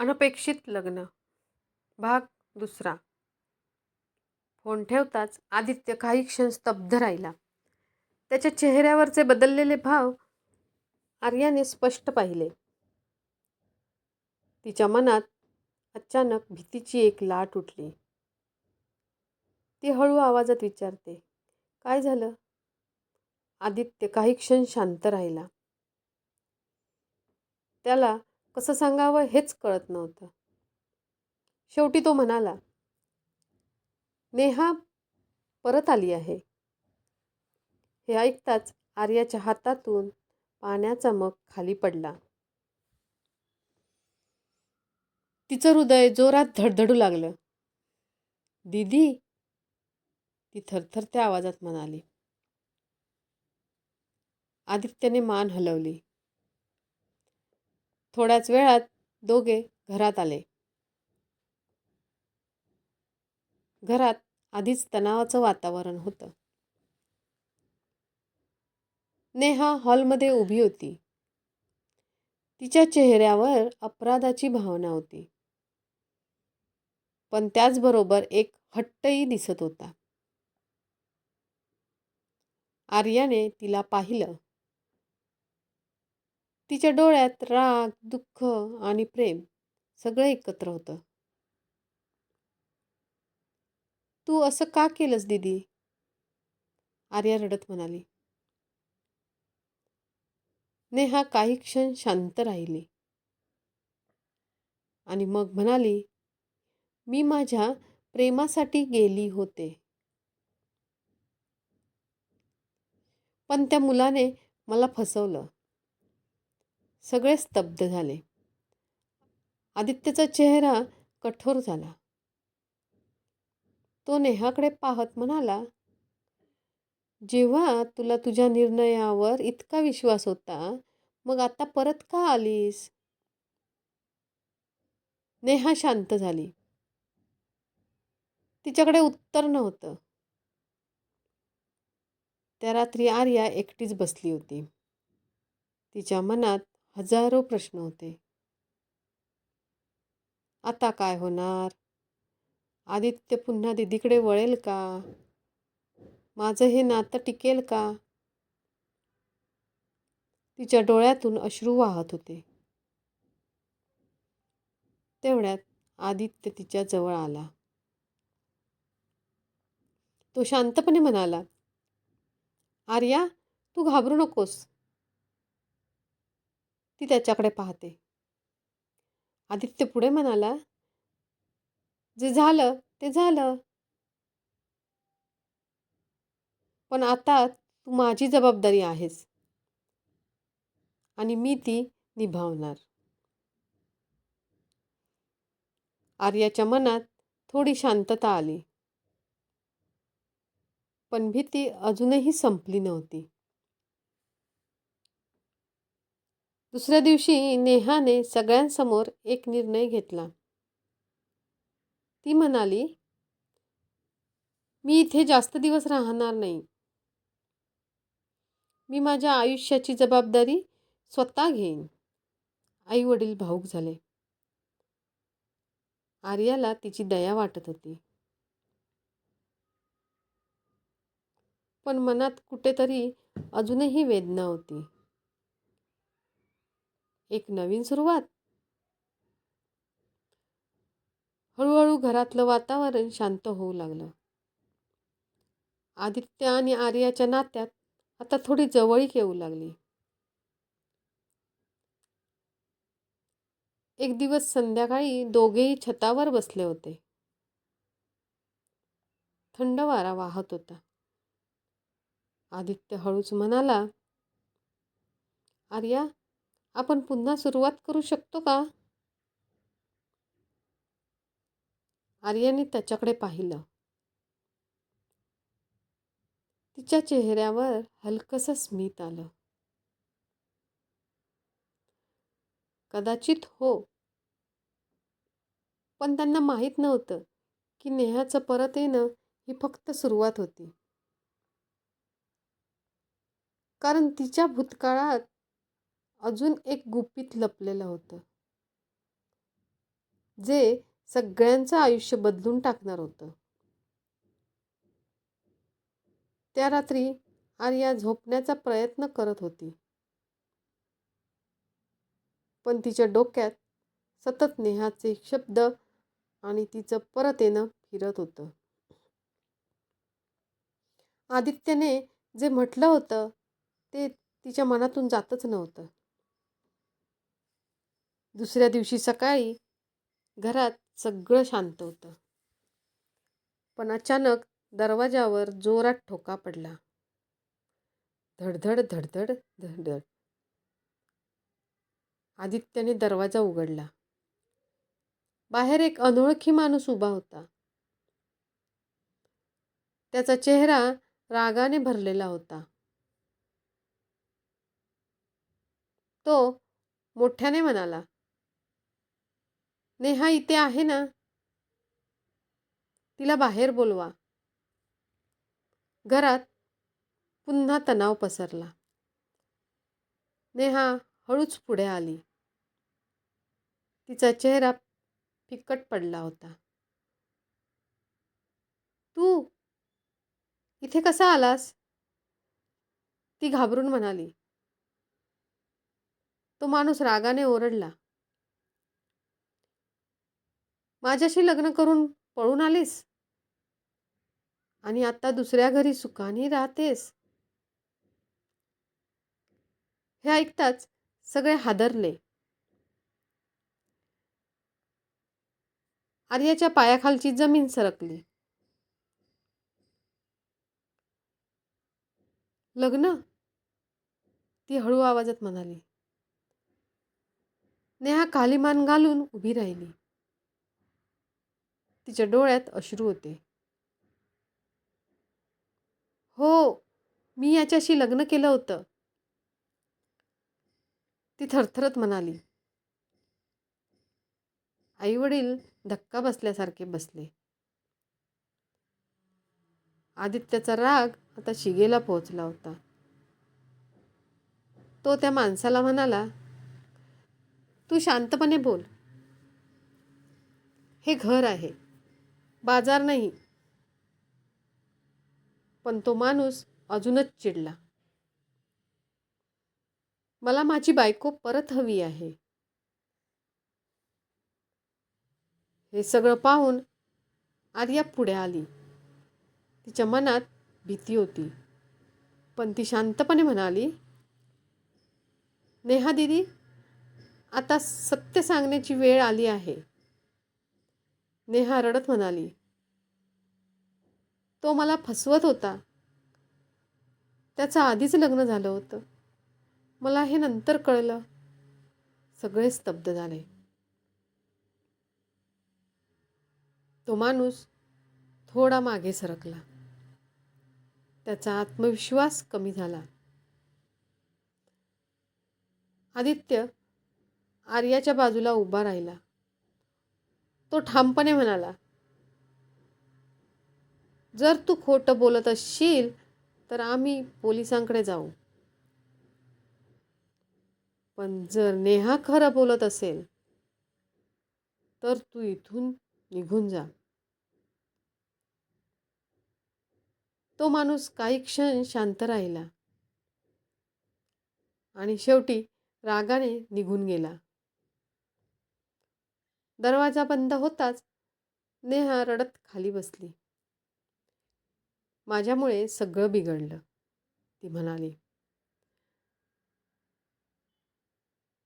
अनपेक्षित लग्न भाग दुसरा. फोन ठेवताच आदित्य काही क्षण स्तब्ध राहिला. त्याच्या चेहऱ्यावरचे बदललेले भाव आर्याने स्पष्ट पाहिले. तिच्या मनात अचानक भीतीची एक लाट उठली. ती हळू आवाजात विचारते, काय झालं? आदित्य काही क्षण शांत राहिला. त्याला कसं सांगावं हेच कळत नव्हतं. शेवटी तो म्हणाला, नेहा परत आली आहे. हे ऐकताच आर्याच्या हातातून पाण्याचा मग खाली पडला. तिचं हृदय जोरात धडधडू लागलं. दीदी, ती थरथरत्या आवाजात म्हणाली. आदित्यने मान हलवली. थोड्याच वेळात दोघे घरात आले. घरात आधीच तणावाचं वातावरण होतं. नेहा हॉलमध्ये उभी होती. तिच्या चेहऱ्यावर अपराधाची भावना होती. पण त्याचबरोबर एक हट्टही दिसत होता. आर्याने तिला पाहिलं. तिच्या डोळ्यात राग, दुःख आणि प्रेम सगळं एकत्र होतं. तू असं का केलंस दीदी? आर्या रडत म्हणाली. नेहा काही क्षण शांत राहिली आणि मग म्हणाली, मी माझ्या प्रेमासाठी गेली होते. पण त्या मुलाने मला फसवलं. सगळे स्तब्ध झाले. आदित्यचा चेहरा कठोर झाला. तो नेहाकडे पाहत म्हणाला, जेव्हा तुला तुझ्या निर्णयावर इतका विश्वास होता, मग आता परत का आलीस? नेहा शांत झाली. तिच्याकडे उत्तर नव्हतं. त्या रात्री आर्या एकटीच बसली होती. तिच्या मनात हजारो प्रश्न होते. आता काय होणार? आदित्य पुन्हा दीदीकडे वळेल का? माझं हे नातं टिकेल का? तिच्या डोळ्यातून अश्रू वाहत होते. तेवढ्यात आदित्य तिच्या जवळ आला. तो शांतपणे म्हणाला, आर्या, तू घाबरू नकोस. ती त्याच्याकडे पाहते. आदित्य पुढे म्हणाला, जे झालं ते झालं. पण आता तू माझी जबाबदारी आहेस आणि मी ती निभावणार. आर्याच्या मनात थोडी शांतता आली. पण भीती अजूनही संपली नव्हती. दुसऱ्या दिवशी नेहाने सगळ्यांसमोर एक निर्णय घेतला. ती म्हणाली, मी इथे जास्त दिवस राहणार नाही. मी माझ्या आयुष्याची जबाबदारी स्वतः घेईन. आई वडील भावूक झाले. आर्याला तिची दया वाटत होती. पण मनात कुठेतरी अजूनही वेदना होती. एक नवीन सुरुवात. हळूहळू घरातलं वातावरण शांत होऊ लागलं. आदित्य आणि आर्याच्या नात्यात आता थोडी जवळीक येऊ लागली. एक दिवस संध्याकाळी दोघेही छतावर बसले होते. थंड वारा वाहत होता. आदित्य हळूच म्हणाला, आर्या, आपण पुन्हा सुरुवात करू शकतो का? आर्याने त्याच्याकडे पाहिलं. तिच्या चेहऱ्यावर हलकसं स्मित आलं. कदाचित हो. पण त्यांना माहीत नव्हतं की नेहाचं परत येणं ही फक्त सुरुवात होती. कारण तिच्या भूतकाळात अजून एक गुपित लपलेलं होतं. जे सगळ्यांचं आयुष्य बदलून टाकणार होतं. त्या रात्री आर्या झोपण्याचा प्रयत्न करत होती, पण तिच्या डोक्यात सतत नेहाचे शब्द आणि तिचं परत येणं फिरत होतं. आदित्यने जे म्हटलं होतं ते तिच्या मनातून जातच नव्हतं. दुसऱ्या दिवशी सकाळी घरात सगळं शांत होतं. पण अचानक दरवाजावर जोरात ठोका पडला. धडधड धडधड धडधड. आदित्यने दरवाजा उघडला. बाहेर एक अनोळखी माणूस उभा होता. त्याचा चेहरा रागाने भरलेला होता. तो मोठ्याने म्हणाला, नेहा इथे आहे ना? तिला बाहेर बोलवा. घरात पुन्हा तणाव पसरला. नेहा हळूच पुढे आली. तिचा चेहरा फिकट पडला होता. तू इथे कसा आलास? ती घाबरून म्हणाली. तो माणूस रागाने ओरडला. माझ्याशी लग्न करून पळून आलीस आणि आता दुसऱ्या घरी सुखाने राहतेस? हे ऐकताच सगळे हादरले. आर्याच्या पायाखालची जमीन सरकली. लग्न? ती हळू आवाजात म्हणाली. नेहा खाली मान घालून उभी राहिली. तिच्या डोळ्यात अश्रू होते. हो, मी याच्याशी लग्न केलं होतं, ती थरथरत म्हणाली. आई वडील धक्का बसल्यासारखे बसले. आदित्यचा राग आता शिगेला पोहोचला होता. तो त्या माणसाला म्हणाला, तू शांतपणे बोल. हे घर आहे, बाजार नाही. पण तो माणूस अजूनच चिडला. मला माझी बायको परत हवी आहे. हे सगळं पाहून आर्या पुढे आली. तिच्या मनात भीती होती, पण ती शांतपणे म्हणाली, नेहा दीदी, आता सत्य सांगण्याची वेळ आली आहे. नेहा रडत म्हणाली, तो मला फसवत होता. त्याचं आधीच लग्न झालं होतं. मला हे नंतर कळलं. सगळे स्तब्ध झाले. तो माणूस थोडा मागे सरकला. त्याचा आत्मविश्वास कमी झाला. आदित्य आर्याच्या बाजूला उभा राहिला. तो ठामपणे म्हणाला, जर तू खोटं बोलत असशील तर आम्ही पोलिसांकडे जाऊ. पण जर नेहा खरं बोलत असेल तर तू इथून निघून जा. तो माणूस काही क्षण शांत राहिला आणि शेवटी रागाने निघून गेला. दरवाजा बंद होताच नेहा रडत खाली बसली. माझ्यामुळे सगळं बिघडलं, ती म्हणाली.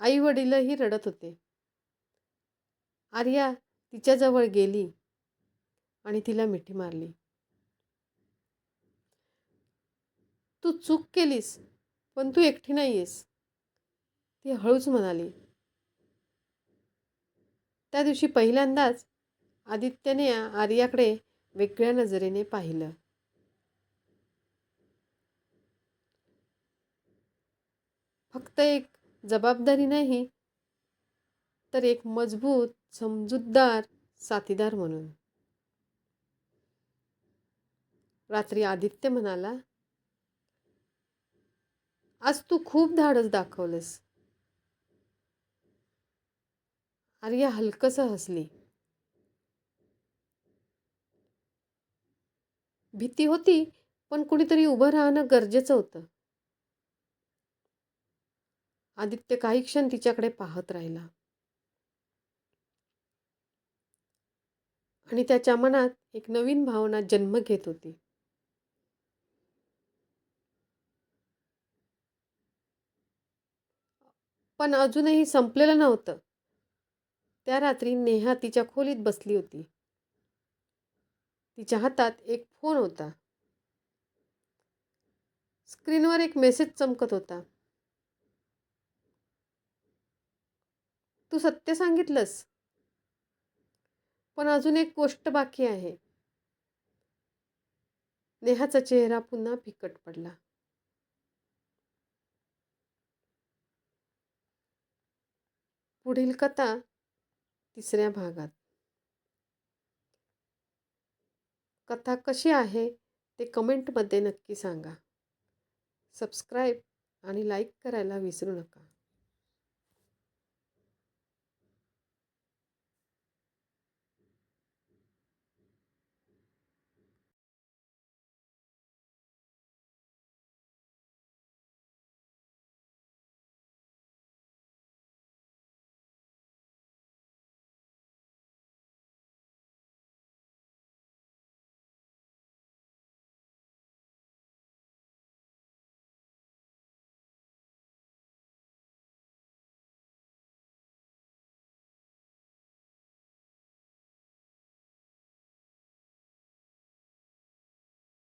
आई वडीलही रडत होते. आर्या तिच्याजवळ गेली आणि तिला मिठी मारली. तू चूक केलीस, पण तू एकटी नाहीयेस, ती हळूच म्हणाली. त्या दिवशी पहिल्यांदाच आदित्यने आर्याकडे वेगळ्या नजरेने पाहिलं. फक्त एक जबाबदारी नाही, तर एक मजबूत, समजूतदार साथीदार म्हणून. रात्री आदित्य म्हणाला, आज तू खूप धाडस दाखवलंस. आर्या हलकसं हसली. भीती होती, पण कुणीतरी उभं राहणं गरजेचं होतं. आदित्य काही क्षण तिच्याकडे पाहत राहिला आणि त्याच्या मनात एक नवीन भावना जन्म घेत होती. पण अजूनही संपलेलं नव्हतं. त्या रात्री नेहा तिच्या खोलीत बसली होती. तिच्या हातात एक फोन होता. स्क्रीनवर एक मेसेज चमकत होता. तू सत्य सांगितलंस, पण अजून एक गोष्ट बाकी आहे. नेहाचा चेहरा पुन्हा फिकट पडला. पुढील कथा 3ऱ्या भागात. कथा कशी आहे ते कमेंटमध्ये नक्की सांगा. सबस्क्राईब आणि लाईक करायला विसरू नका.